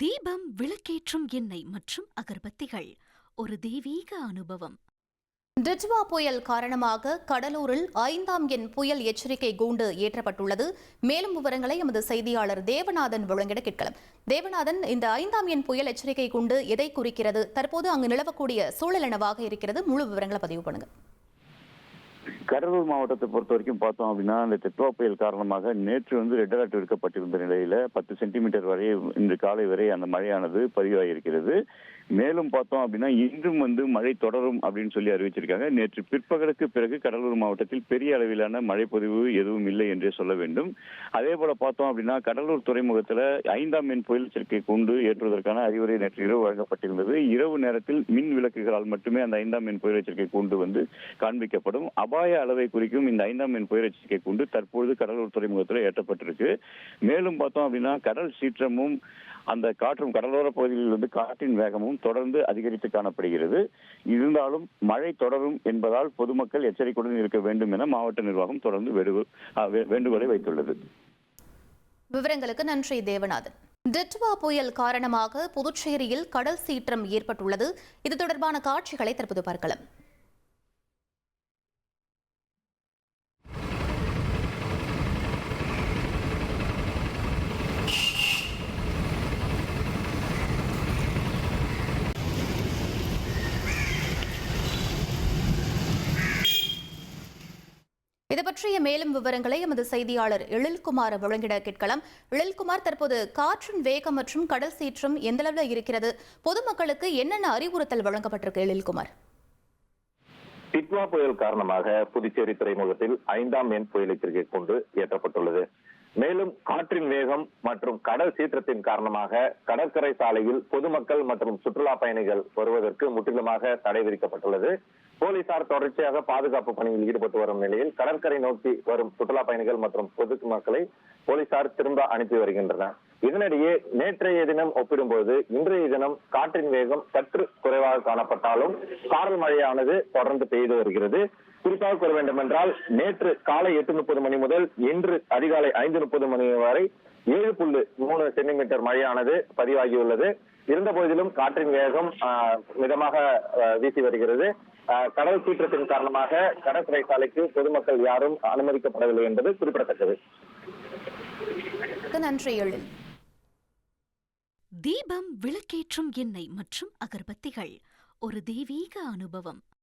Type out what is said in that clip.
தீபம், விளக்கேற்றும் எண்ணெய் மற்றும் அகர்பத்திகள் ஒரு தெய்வீக அனுபவம். டிட்வா புயல் காரணமாக கடலூரில் 5ஆம் எண் புயல் எச்சரிக்கை கூண்டு ஏற்றப்பட்டுள்ளது. மேலும் விவரங்களை எமது செய்தியாளர் தேவநாதன் வழங்கிட கேட்கலாம். தேவநாதன், இந்த 5ஆம் எண் புயல் எச்சரிக்கை கூண்டு எதை குறிக்கிறது? தற்போது அங்கு நிலவக்கூடிய சூழல் என்னவாக இருக்கிறது? முழு விவரங்களை பதிவு பண்ணுங்க. கடலூர் மாவட்டத்தை பொறுத்த வரைக்கும் பார்த்தோம் அப்படின்னா, இந்த டிட்வா புயல் காரணமாக நேற்று ரெட் அலர்ட் விடுக்கப்பட்டிருந்த நிலையில 10 சென்டிமீட்டர் வரை இன்று காலை வரை அந்த மழையானது பதிவாகியிருக்கிறது. மேலும் பார்த்தோம் அப்படின்னா இன்றும் மழை தொடரும் அப்படின்னு சொல்லி அறிவிச்சிருக்காங்க. நேற்று பிற்பகலுக்கு பிறகு கடலூர் மாவட்டத்தில் பெரிய அளவிலான மழைப்பொழிவு எதுவும் இல்லை என்றே சொல்ல வேண்டும். அதே போல பார்த்தோம் அப்படின்னா கடலூர் துறைமுகத்துல 5ஆம் எண் புயல் எச்சரிக்கை கூண்டு ஏற்றுவதற்கான அறிவுரை நேற்று இரவு வழங்கப்பட்டிருந்தது. இரவு நேரத்தில் மின் விளக்குகளால் மட்டுமே அந்த 5ஆம் எண் புயல் எச்சரிக்கை கூண்டு காண்பிக்கப்படும். அபாய அளவை குறிக்கும் இந்த 5ஆம் எண் புயல் எச்சரிக்கை கூண்டு தற்பொழுது கடலூர் துறைமுகத்தில் ஏற்றப்பட்டிருக்கு. மேலும் பார்த்தோம் அப்படின்னா கடல் சீற்றமும் அந்த காற்றும் கடலோர பகுதியில் காற்றின் வேகமும் தொடர்ந்து அதிகரித்து காணப்படுகிறது. இருந்தாலும் மழை தொடரும் என்பதால் பொதுமக்கள் எச்சரிக்கையுடன் இருக்க வேண்டும் என மாவட்ட நிர்வாகம் தொடர்ந்து வேண்டுகோளை வைத்துள்ளது. விவரங்களுக்கு நன்றி தேவநாதன். டிட்வா புயல் காரணமாக புதுச்சேரியில் கடல் சீற்றம் ஏற்பட்டுள்ளது. இது தொடர்பான காட்சிகளை தற்போது பார்க்கலாம். இது பற்றிய மேலும் விவரங்களை எமது செய்தியாளர் எழில்குமார் வழங்கிட கேட்கலாம். எழில்குமார், தற்போது காற்றின் வேகம் மற்றும் கடல் சீற்றம் எந்த அளவில் இருக்கிறது? பொதுமக்களுக்கு என்னென்ன அறிவுறுத்தல் வழங்கப்பட்டிருக்கு? எழில்குமார், டிட்வா புயல் காரணமாக புதுச்சேரி துறைமுகத்தில் 5ஆம் எண் புயல் எச்சரிக்கை கூண்டு ஏற்றப்பட்டுள்ளது. மேலும் காற்றின் வேகம் மற்றும் கடல் சீற்றத்தின் காரணமாக கடற்கரை சாலையில் பொதுமக்கள் மற்றும் சுற்றுலா பயணிகள் வருவதற்கு முற்றிலுமாக தடை விதிக்கப்பட்டுள்ளது. போலீசார் தொடர்ச்சியாக பாதுகாப்பு பணியில் ஈடுபட்டு வரும் நிலையில் கடற்கரை நோக்கி வரும் சுற்றுலா பயணிகள் மற்றும் பொதுமக்களை போலீசார் திரும்ப அனுப்பி வருகின்றனர். இதனிடையே நேற்றைய தினம் ஒப்பிடும்போது இன்றைய தினம் காற்றின் வேகம் சற்று குறைவாக காணப்பட்டாலும் சாரல் மழையானது தொடர்ந்து பெய்து வருகிறது. குறிப்பாக கூற வேண்டும் என்றால் நேற்று காலை 8:30 மணி முதல் இன்று அதிகாலை 5:30 மணி வரை 7.3 சென்டிமீட்டர் மழையானது பதிவாகியுள்ளது. இருந்த போதிலும் காற்றின் வேகம் மிதமாக வீசி வருகிறது. கடல் சீற்றத்தின் காரணமாக கடற்கரை சாலைக்கு பொதுமக்கள் யாரும் அனுமதிக்கப்படவில்லை என்பது குறிப்பிடத்தக்கது. நன்றி. தீபம், விளக்கேற்றும் எண்ணெய் மற்றும் அகர்பத்திகள் ஒரு தெய்வீக அனுபவம்.